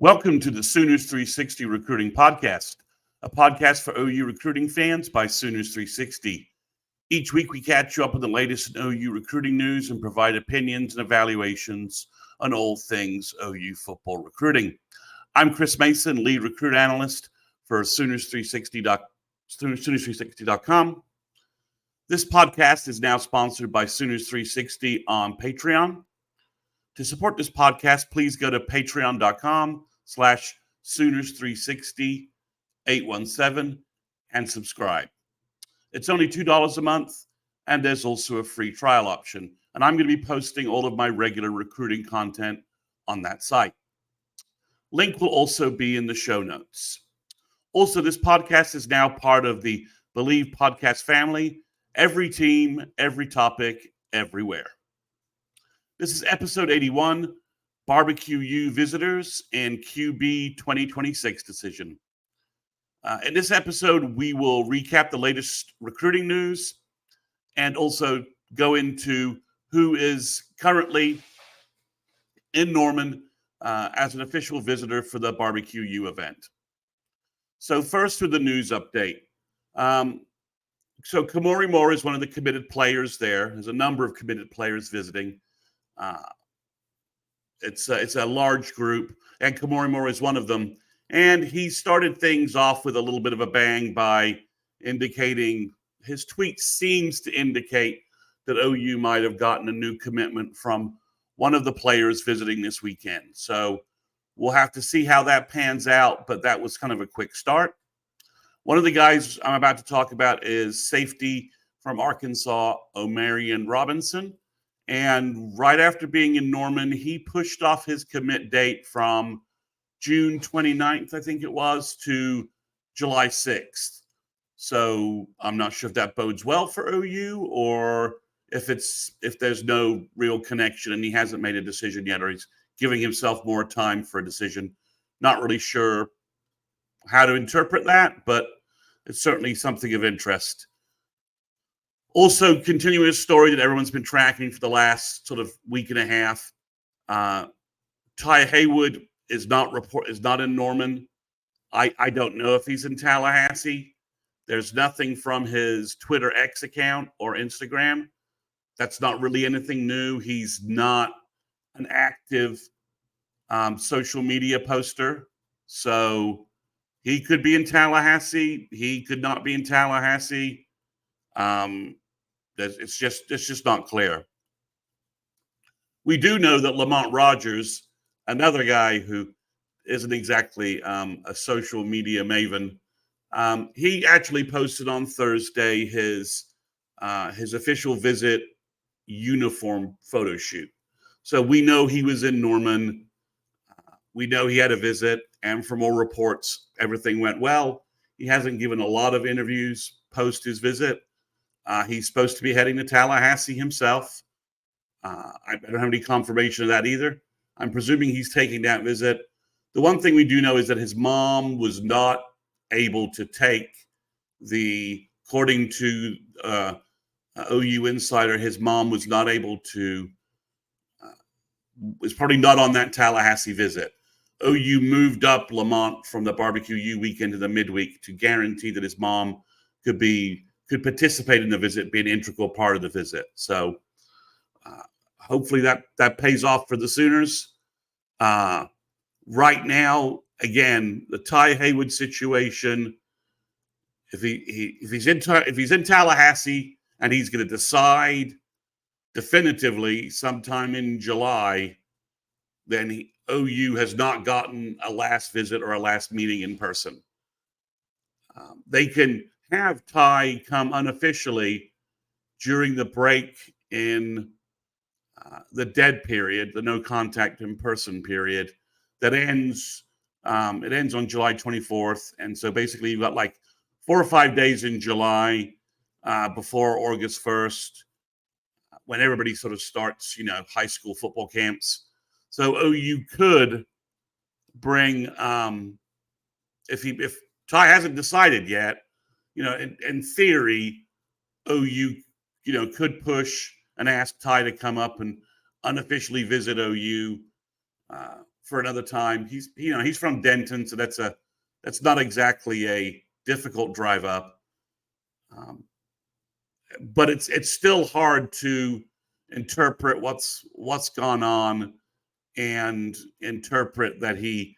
Welcome to the Sooners 360 Recruiting Podcast, a podcast for OU recruiting fans by Sooners 360. Each week we catch you up on the latest in OU recruiting news and provide opinions and evaluations on all things OU football recruiting. I'm Chris Mason, lead recruit analyst for Sooners360.com. This podcast is now sponsored by Sooners 360 on Patreon. To support this podcast, please go to patreon.com/Sooners360-817 and subscribe. It's only $2 a month, and there's also a free trial option. And I'm going to be posting all of my regular recruiting content on that site. Link will also be in the show notes. Also, this podcast is now part of the Believe podcast family. Every team, every topic, everywhere. This is episode 81, BBQU Visitors and QB 2026 decision. In this episode, we will recap the latest recruiting news and also go into who is currently in Norman as an official visitor for the BBQU event. So first with the news update. So Kamori Moore is one of the committed players there. There's a number of committed players visiting. It's a large group, and Kamori Moore is one of them. And he started things off with a little bit of a bang by indicating his tweet seems to indicate that OU might have gotten a new commitment from one of the players visiting this weekend. So we'll have to see how that pans out, but that was kind of a quick start. One of the guys I'm about to talk about is safety from Arkansas, Omarion Robinson. And right after being in Norman, he pushed off his commit date from June 29th, I think it was, to July 6th. So I'm not sure if that bodes well for OU or if there's no real connection and he hasn't made a decision yet, or he's giving himself more time for a decision. Not really sure how to interpret that, but it's certainly something of interest. Also, continuing a story that everyone's been tracking for the last sort of week and a half. Ty Haywood is not in Norman. I don't know if he's in Tallahassee. There's nothing from his Twitter X account or Instagram. That's not really anything new. He's not an active social media poster. So he could be in Tallahassee. He could not be in Tallahassee. It's just not clear. We do know that Lamont Rogers, another guy who isn't exactly a social media maven, he actually posted on Thursday his official visit uniform photo shoot. So we know he was in Norman. We know he had a visit, and from all reports, everything went well. He hasn't given a lot of interviews post his visit. He's supposed to be heading to Tallahassee himself. I don't have any confirmation of that either. I'm presuming he's taking that visit. The one thing we do know is that his mom was not able to take according to OU Insider, his mom was not able to, was probably not on that Tallahassee visit. OU moved up Lamont from the BBQU weekend to the midweek to guarantee that his mom could participate in the visit, be an integral part of the visit. So hopefully that pays off for the Sooners. Right now, again, the Ty Haywood situation, if he's in Tallahassee and he's going to decide definitively sometime in July, then OU has not gotten a last visit or a last meeting in person. They can have Ty come unofficially during the break in the dead period, the no contact in person period that ends. It ends on July 24th, and so basically you've got like 4 or 5 days in July before August 1st, when everybody sort of starts, high school football camps. So OU could bring if Ty hasn't decided yet, in theory, OU, could push and ask Ty to come up and unofficially visit OU for another time. He's from Denton, so that's not exactly a difficult drive up. But it's still hard to interpret what's gone on and interpret that he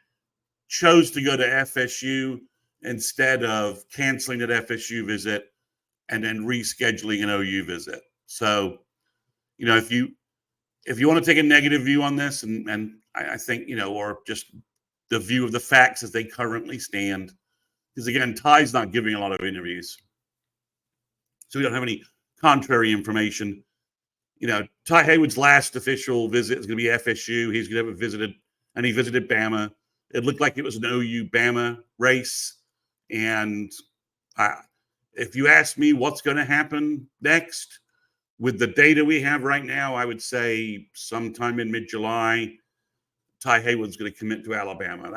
chose to go to FSU instead of canceling that FSU visit and then rescheduling an OU visit. So, if you want to take a negative view on this, and I think, or just the view of the facts as they currently stand, because again, Ty's not giving a lot of interviews, so we don't have any contrary information. Ty Haywood's last official visit is going to be FSU. He's going to have visited, and he visited Bama. It looked like it was an OU Bama race, and if you ask me what's going to happen next, with the data we have right now, I would say sometime in mid-July, Ty Haywood's going to commit to Alabama.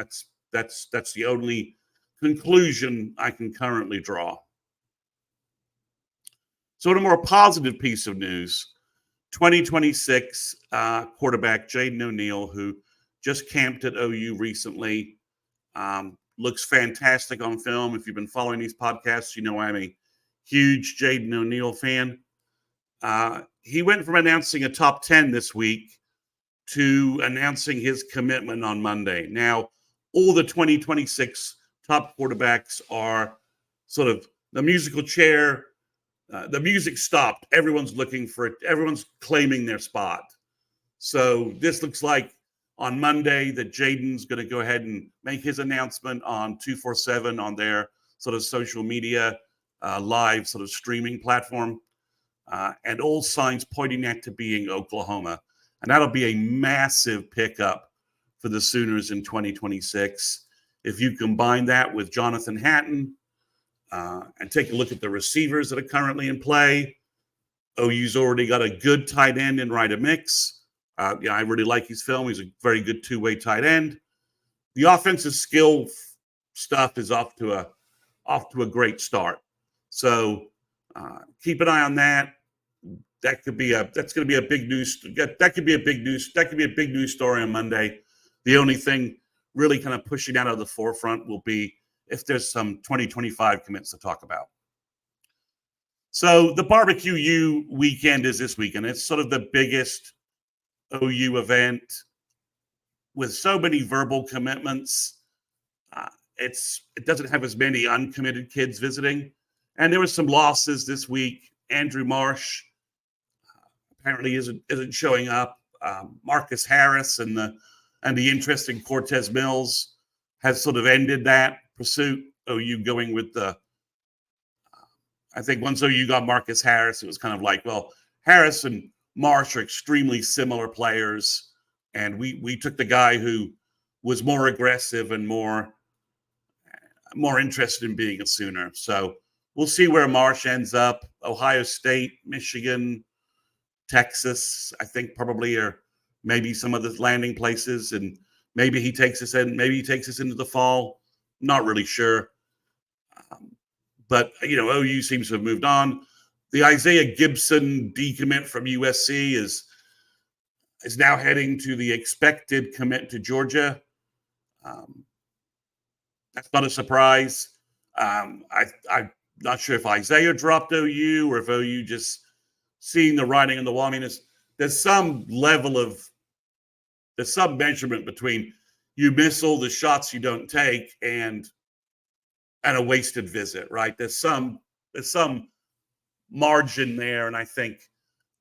That's the only conclusion I can currently draw. So, in a more positive piece of news, 2026 quarterback Jaden O'Neal, who just camped at OU recently, looks fantastic on film. If you've been following these podcasts, you know I'm a huge Jaden O'Neal fan. He went from announcing a top 10 this week to announcing his commitment on Monday. Now, all the 2026 top quarterbacks are sort of the musical chair. The music stopped. Everyone's looking for it. Everyone's claiming their spot. So this looks like on Monday that Jaden's going to go ahead and make his announcement on 247 on their sort of social media live sort of streaming platform. And all signs pointing that to being Oklahoma. And that'll be a massive pickup for the Sooners in 2026. If you combine that with Jonathan Hatton and take a look at the receivers that are currently in play, OU's already got a good tight end in Ryder Mix. I really like his film. He's a very good two-way tight end. The offensive skill stuff is off to a great start. So keep an eye on that. That's going to be a big news. That could be a big news story on Monday. The only thing really kind of pushing out of the forefront will be if there's some 2025 commits to talk about. So the BBQU weekend is this weekend. It's sort of the biggest OU event with so many verbal commitments. It doesn't have as many uncommitted kids visiting. And there were some losses this week. Andrew Marsh apparently isn't showing up. Marcus Harris and the interest in Cortez Mills has sort of ended that pursuit. OU going with I think once OU got Marcus Harris, it was kind of like, well, Harris and Marsh are extremely similar players, and we took the guy who was more aggressive and more interested in being a Sooner. So we'll see where Marsh ends up. Ohio State, Michigan, Texas, I think probably are maybe some of the landing places, and maybe he takes us in. Maybe he takes us into the fall. Not really sure. But OU seems to have moved on. The Isaiah Gibson decommit from USC is now heading to the expected commit to Georgia. That's not a surprise. I'm not sure if Isaiah dropped OU or if OU just seeing the writing on the wall. I mean, there's some measurement between you miss all the shots you don't take and a wasted visit, right? There's some margin there, and I think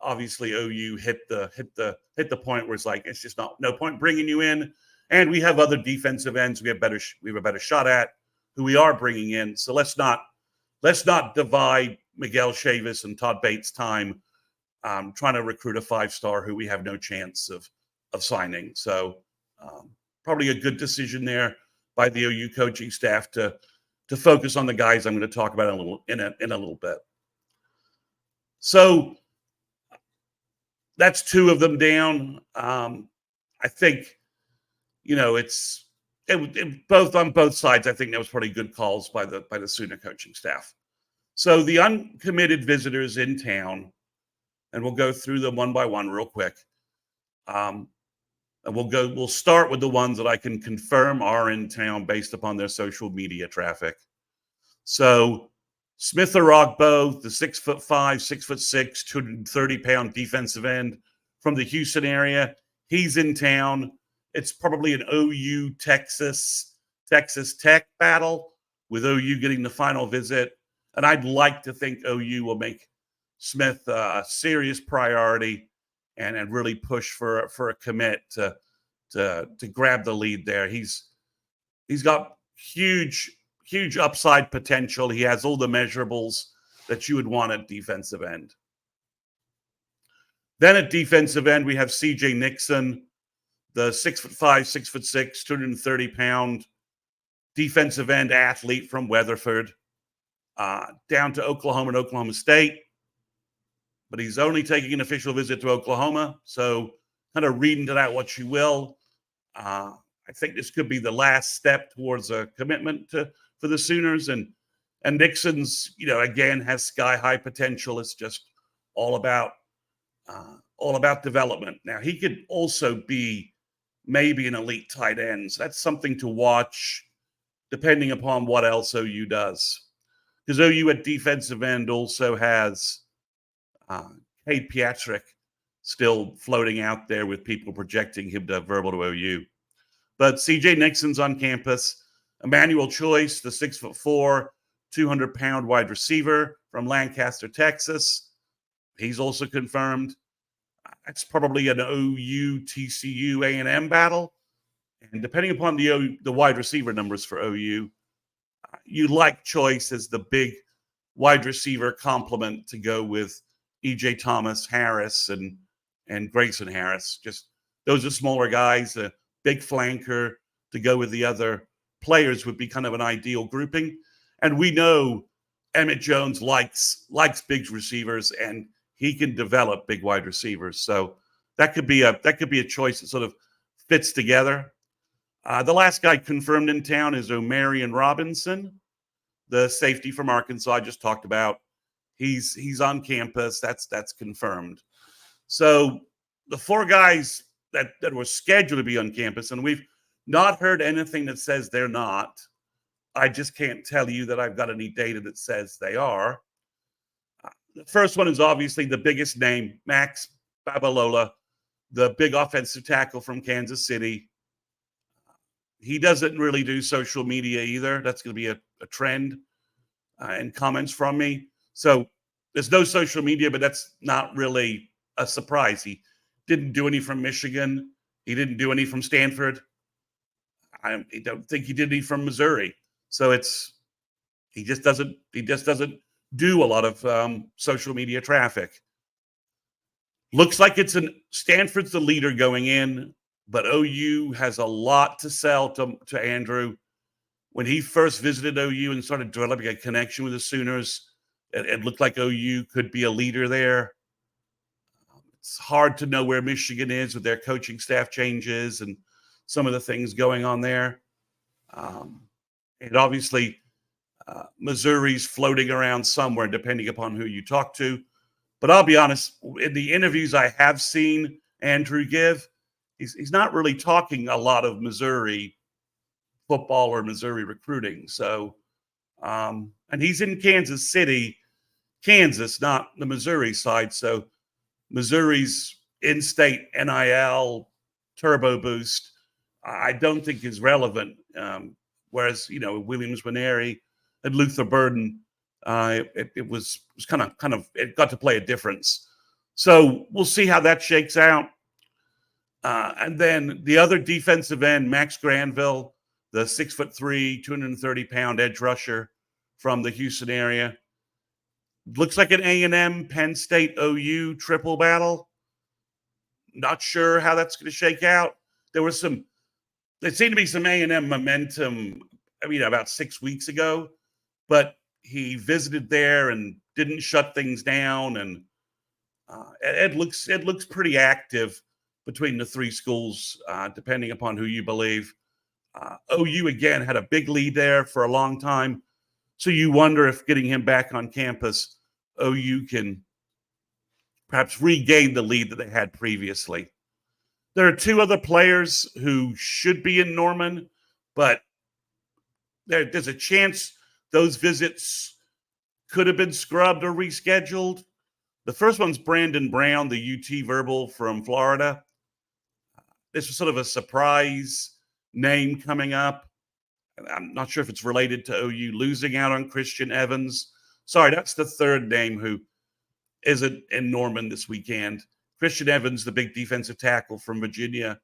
obviously OU hit the point where it's like it's just no point bringing you in, and we have other defensive ends we have a better shot at who we are bringing in. So let's not divide Miguel Chavis and Todd Bates' time trying to recruit a 5-star who we have no chance of signing. So probably a good decision there by the OU coaching staff to focus on the guys I'm going to talk about in a little bit. So that's 2 of them down. I think it's both on both sides. I think that was probably good calls by the Sooner coaching staff. So the uncommitted visitors in town, and we'll go through them one by one real quick. And we'll start with the ones that I can confirm are in town based upon their social media traffic. So Smith Orogbo, the 6'5", 6'6", 230-pound defensive end from the Houston area, he's in town. It's probably an OU Texas Tech battle, with OU getting the final visit. And I'd like to think OU will make Smith a serious priority and really push for a commit to grab the lead there. He's got huge upside potential. He has all the measurables that you would want at defensive end. Then at defensive end, we have CJ Nixon, the 6'5", 6'6", 230-pound defensive end athlete from Weatherford, down to Oklahoma and Oklahoma State. But he's only taking an official visit to Oklahoma, so kind of read into that what you will. I think this could be the last step towards a commitment for the Sooners, and Nixon's, again, has sky-high potential. It's just all about development. Now, he could also be maybe an elite tight end. So that's something to watch, depending upon what else OU does. Because OU at defensive end also has Cade Pietrek still floating out there with people projecting him to verbal to OU. But CJ Nixon's on campus. Emmanuel Choice, the 6'4", 200-pound wide receiver from Lancaster, Texas. He's also confirmed. It's probably an OU, TCU, A&M battle. And depending upon the wide receiver numbers for OU, you like Choice as the big wide receiver complement to go with EJ Thomas, Harris, and Grayson Harris. Just those are smaller guys. A big flanker to go with the other players would be kind of an ideal grouping. And we know Emmett Jones likes big receivers, and he can develop big wide receivers. So that could be a choice that sort of fits together. The last guy confirmed in town is Omarion Robinson, the safety from Arkansas I just talked about. He's on campus. That's confirmed. So the four guys that were scheduled to be on campus, and we've not heard anything that says they're not. I just can't tell you that I've got any data that says they are. The first one is obviously the biggest name, Max Babalola, the big offensive tackle from Kansas City. He doesn't really do social media either. That's going to be a trend in comments from me. So there's no social media, but that's not really a surprise. He didn't do any from Michigan. He didn't do any from Stanford. I don't think he did any from Missouri. So he just doesn't do a lot of social media traffic. Looks like Stanford's the leader going in, but OU has a lot to sell to Andrew. When he first visited OU and started developing a connection with the Sooners, it looked like OU could be a leader there. It's hard to know where Michigan is with their coaching staff changes and some of the things going on there. And obviously, Missouri's floating around somewhere, depending upon who you talk to. But I'll be honest, in the interviews I have seen Andrew give, he's not really talking a lot of Missouri football or Missouri recruiting. So, and he's in Kansas City, Kansas, not the Missouri side. So Missouri's in-state NIL turbo boost, I don't think is relevant. Whereas, Williams Winery and Luther Burden, it was kind of it got to play a difference. So we'll see how that shakes out. And then the other defensive end, Max Granville, the 6'3", 230-pound edge rusher from the Houston area. Looks like an A&M, Penn State, OU triple battle. Not sure how that's going to shake out. There seemed to be some A&M momentum, about 6 weeks ago, but he visited there and didn't shut things down. And it looks pretty active between the three schools, depending upon who you believe. OU, again, had a big lead there for a long time. So you wonder if getting him back on campus, OU can perhaps regain the lead that they had previously. There are two other players who should be in Norman, but there's a chance those visits could have been scrubbed or rescheduled. The first one's Brandon Brown, the UT verbal from Florida. This was sort of a surprise name coming up. I'm not sure if it's related to OU losing out on Christian Evans. Sorry, that's the third name who isn't in Norman this weekend. Christian Evans, the big defensive tackle from Virginia,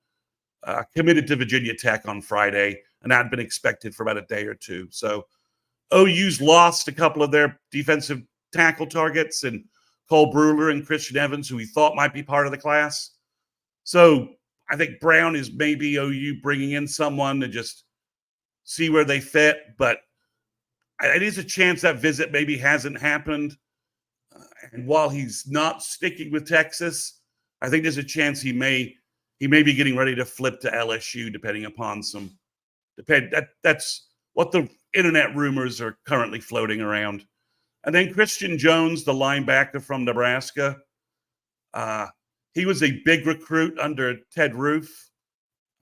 committed to Virginia Tech on Friday, and that had been expected for about a day or two. So OU's lost a couple of their defensive tackle targets, and Cole Brewer and Christian Evans, who we thought might be part of the class. So I think Brown is maybe OU bringing in someone to just see where they fit, but it is a chance that visit maybe hasn't happened. And while he's not sticking with Texas, I think there's a chance he may be getting ready to flip to LSU, depending upon that's what the internet rumors are currently floating around. And then Christian Jones, the linebacker from Nebraska, he was a big recruit under Ted Roof.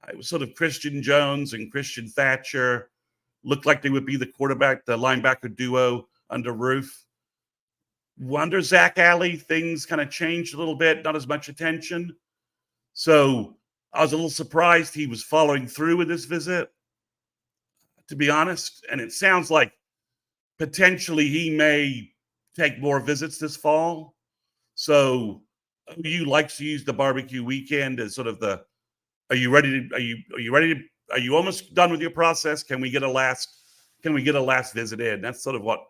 It was sort of Christian Jones and Christian Thatcher looked like they would be the linebacker duo under Roof. Under Zach Alley, things kind of changed a little bit, not as much attention. So I was a little surprised he was following through with this visit, to be honest. And it sounds like potentially he may take more visits this fall. So OU likes to use the barbecue weekend as sort of are you almost done with your process? Can we get a last visit in? That's sort of what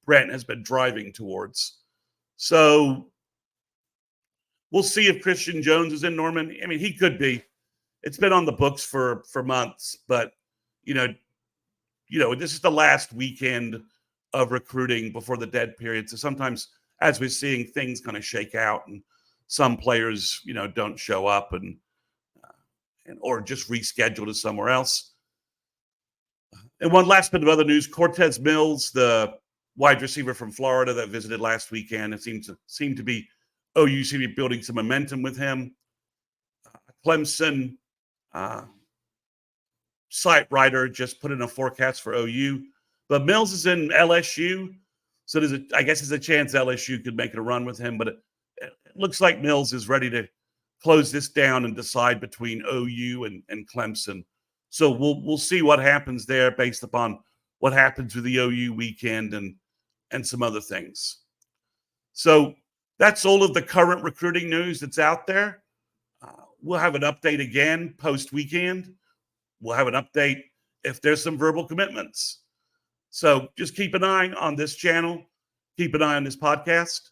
Brent has been driving towards. So we'll see if Christian Jones is in Norman. I mean, he could be. It's been on the books for months, but this is the last weekend of recruiting before the dead period. So sometimes, as we're seeing, things kind of shake out, and some players, don't show up or just reschedule to somewhere else. And one last bit of other news: Cortez Mills, the wide receiver from Florida that visited last weekend, it seemed to be OU seemed to be building some momentum with him. Clemson site writer just put in a forecast for OU, but Mills is in LSU, so I guess there's a chance LSU could make a run with him, but it looks like Mills is ready to close this down and decide between OU and Clemson. So we'll see what happens there based upon what happens with the OU weekend and some other things. So that's all of the current recruiting news that's out there. We'll have an update again post-weekend. We'll have an update if there's some verbal commitments. So just keep an eye on this channel. Keep an eye on this podcast.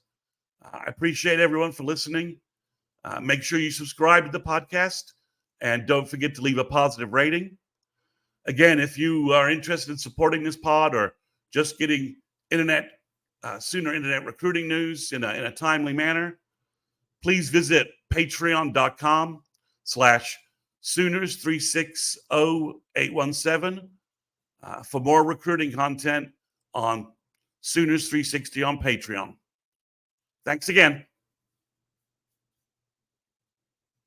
I appreciate everyone for listening. Make sure you subscribe to the podcast, and don't forget to leave a positive rating. Again, if you are interested in supporting this pod or just getting Sooner internet recruiting news in a timely manner, please visit patreon.com/Sooners360817 for more recruiting content on Sooners 360 on Patreon. Thanks again.